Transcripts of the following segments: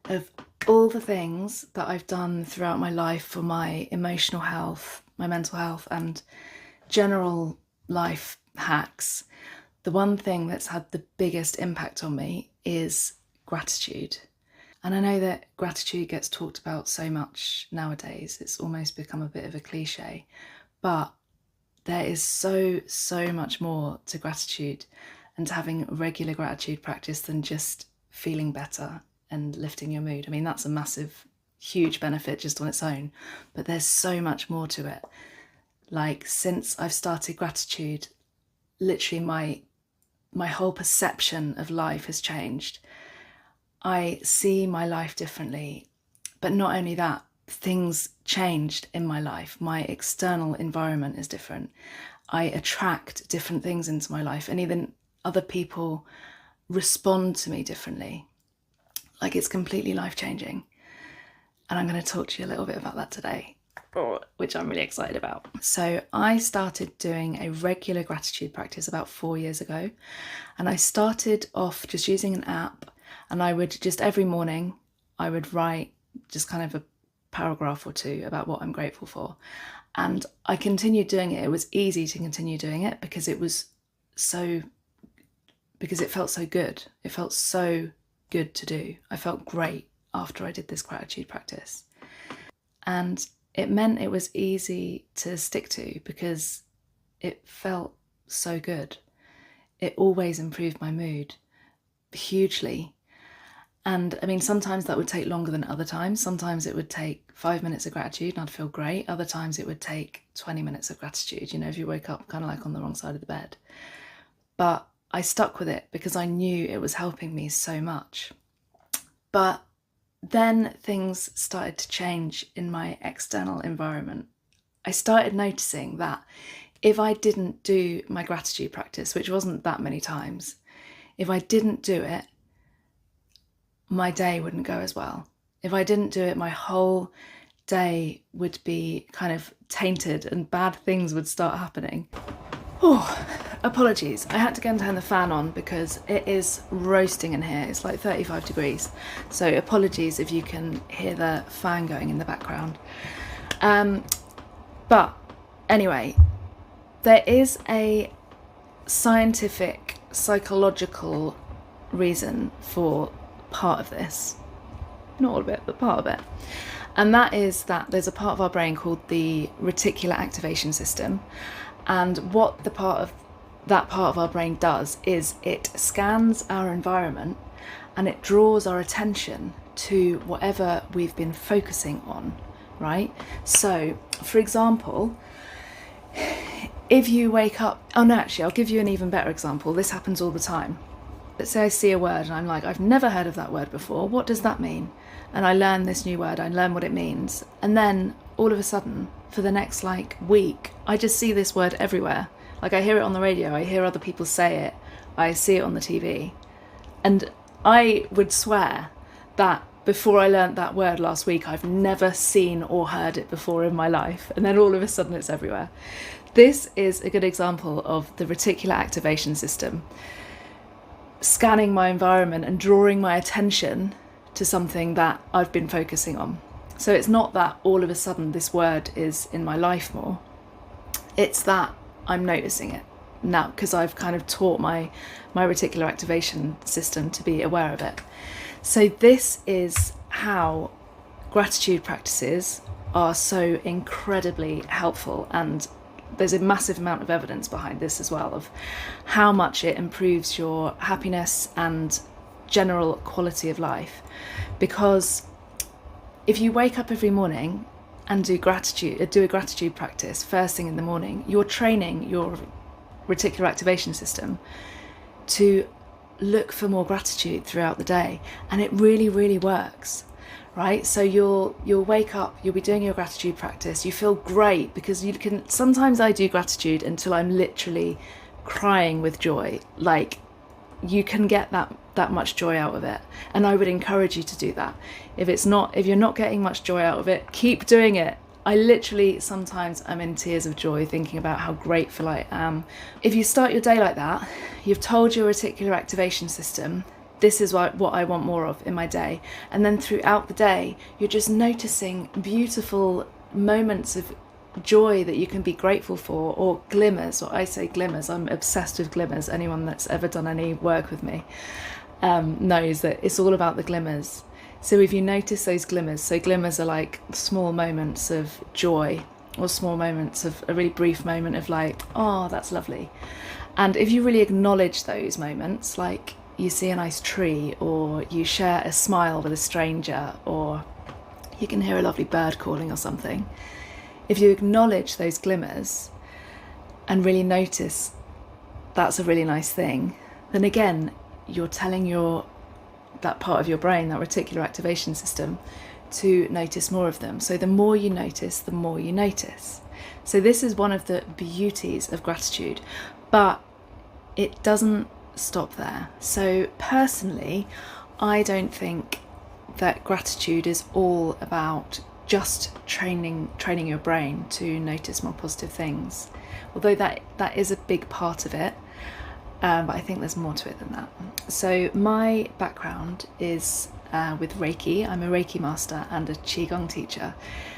of all the things that I've done throughout my life for my emotional health, my mental health, and general life hacks, the one thing that's had the biggest impact on me is gratitude. And I know that gratitude gets talked about so much nowadays, it's almost become a bit of a cliche, but there is so much more to gratitude and to having regular gratitude practice than just feeling better and lifting your mood. I mean, that's a massive, huge benefit just on its own, but there's so much more to it. Like, since I've started gratitude, literally my whole perception of life has changed. I see my life differently, but not only that, things changed in my life. My external environment is different. I attract different things into my life, and even other people respond to me differently. Like, it's completely life-changing. And I'm going to talk to you a little bit about that today, which I'm really excited about. So I started doing a regular gratitude practice about 4 years ago. And I started off just using an app, and I would just every morning, I would write just kind of a paragraph or two about what I'm grateful for. And I continued doing it. It was easy to continue doing it because it felt so good. It felt so good to do. I felt great after I did this gratitude practice. And it meant it was easy to stick to because it felt so good. It always improved my mood hugely. And I mean, sometimes that would take longer than other times. Sometimes it would take 5 minutes of gratitude and I'd feel great. Other times it would take 20 minutes of gratitude, you know, if you wake up kind of like on the wrong side of the bed. But I stuck with it because I knew it was helping me so much. But then things started to change in my external environment. I started noticing that if I didn't do my gratitude practice, which wasn't that many times, if I didn't do it, my day wouldn't go as well. If I didn't do it, my whole day would be kind of tainted and bad things would start happening. Oh, apologies. I had to go and turn the fan on because it is roasting in here. It's like 35 degrees. So apologies if you can hear the fan going in the background. But anyway, there is a scientific, psychological reason for part of this. Not all of it, but part of it. And that is that there's a part of our brain called the Reticular Activating System. And what that part of our brain does is it scans our environment and it draws our attention to whatever we've been focusing on, right? So, for example, if you wake up... Oh no, actually, I'll give you an even better example. This happens all the time. Let's say I see a word and I'm like, I've never heard of that word before. What does that mean? And I learn this new word, I learn what it means. And then all of a sudden, for the next week, I just see this word everywhere. Like, I hear it on the radio, I hear other people say it, I see it on the TV. And I would swear that before I learnt that word last week, I've never seen or heard it before in my life. And then all of a sudden it's everywhere. This is a good example of the reticular activation system scanning my environment and drawing my attention to something that I've been focusing on. So it's not that all of a sudden this word is in my life more. It's that I'm noticing it now because I've kind of taught my reticular activation system to be aware of it. So this is how gratitude practices are so incredibly helpful, and there's a massive amount of evidence behind this as well of how much it improves your happiness and general quality of life. Because if you wake up every morning and do a gratitude practice first thing in the morning, you're training your reticular activation system to look for more gratitude throughout the day, and it really, really works. Right, so you'll wake up, you'll be doing your gratitude practice, you feel great because you can. Sometimes I do gratitude until I'm literally crying with joy. Like, you can get that much joy out of it, and I would encourage you to do that. If you're not getting much joy out of it, keep doing it. I literally, sometimes I'm in tears of joy thinking about how grateful I am. If you start your day like that, you've told your reticular activation system this is what I want more of in my day. And then throughout the day, you're just noticing beautiful moments of joy that you can be grateful for, or glimmers, or I say glimmers. I'm obsessed with glimmers. Anyone that's ever done any work with me knows that it's all about the glimmers. So if you notice those glimmers, so glimmers are like small moments of joy, or small moments of a really brief moment of like, oh, that's lovely. And if you really acknowledge those moments, like you see a nice tree, or you share a smile with a stranger, or you can hear a lovely bird calling or something, if you acknowledge those glimmers and really notice that's a really nice thing, then again, you're telling that part of your brain, that reticular activation system, to notice more of them. So the more you notice, the more you notice. So this is one of the beauties of gratitude, but it doesn't stop there. So personally, I don't think that gratitude is all about just training your brain to notice more positive things, although that is a big part of it, but I think there's more to it than that. So my background is with Reiki. I'm a Reiki master and a Qigong teacher,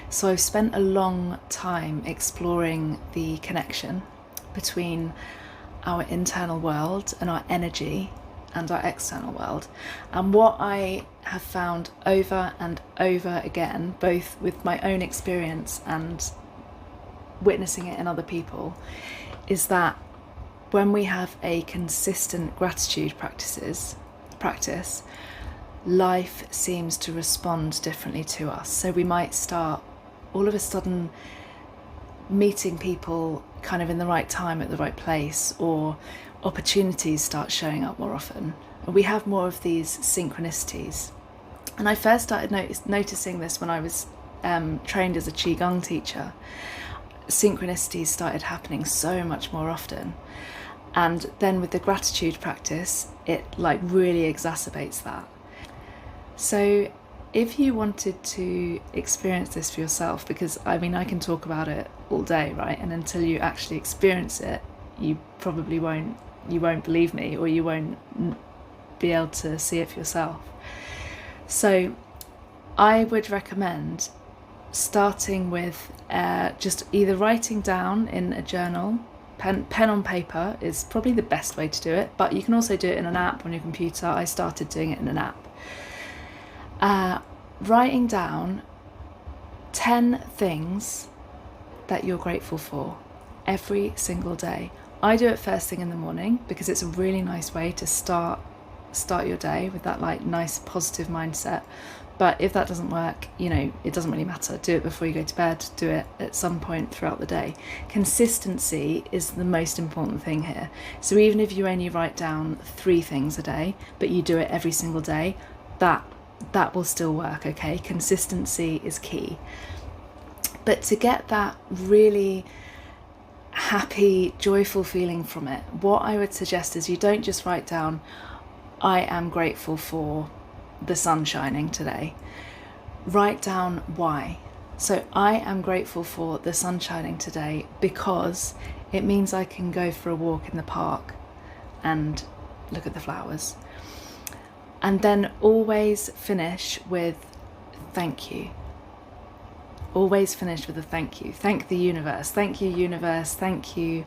so I've spent a long time exploring the connection between our internal world and our energy and our external world. And what I have found over and over again, both with my own experience and witnessing it in other people, is that when we have a consistent gratitude practice, life seems to respond differently to us. So we might start all of a sudden meeting people kind of in the right time at the right place, or opportunities start showing up more often. And we have more of these synchronicities. And I first started noticing this when I was trained as a Qigong teacher. Synchronicities started happening so much more often. And then with the gratitude practice, it like really exacerbates that. So if you wanted to experience this for yourself, because I mean, I can talk about it all day, right? And until you actually experience it, you probably won't believe me, or you won't be able to see it for yourself. So I would recommend starting with just either writing down in a journal. Pen on paper is probably the best way to do it, but you can also do it in an app on your computer. I started doing it in an app. Writing down 10 things that you're grateful for every single day. I do it first thing in the morning because it's a really nice way to start your day with that like nice positive mindset. But if that doesn't work, it doesn't really matter. Do it before you go to bed, do it at some point throughout the day. Consistency is the most important thing here. So even if you only write down 3 things a day, but you do it every single day, that will still work, okay? Consistency is key. But to get that really happy, joyful feeling from it, what I would suggest is you don't just write down, I am grateful for the sun shining today. Write down why. So I am grateful for the sun shining today because it means I can go for a walk in the park and look at the flowers. And then always finish with thank you. Always finish with a thank you. Thank the universe. Thank you, universe. Thank you,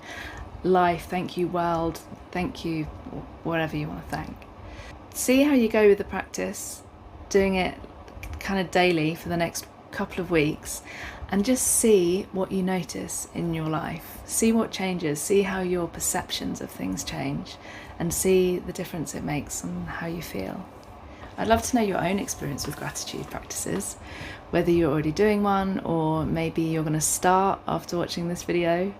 life. Thank you, world. Thank you, whatever you want to thank. See how you go with the practice, doing it kind of daily for the next couple of weeks, and just see what you notice in your life. See what changes, see how your perceptions of things change, and see the difference it makes on how you feel. I'd love to know your own experience with gratitude practices, whether you're already doing one or maybe you're going to start after watching this video.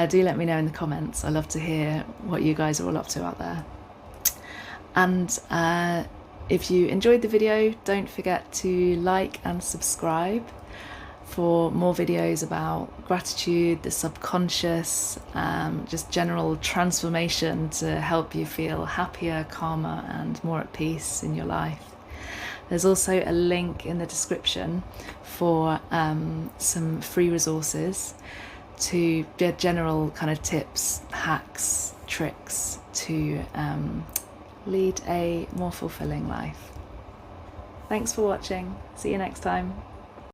Do let me know in the comments. I love to hear what you guys are all up to out there. And if you enjoyed the video, don't forget to like and subscribe for more videos about gratitude, the subconscious, just general transformation to help you feel happier, calmer, and more at peace in your life. There's also a link in the description for some free resources to get general kind of tips, hacks, tricks to lead a more fulfilling life. Thanks for watching. See you next time.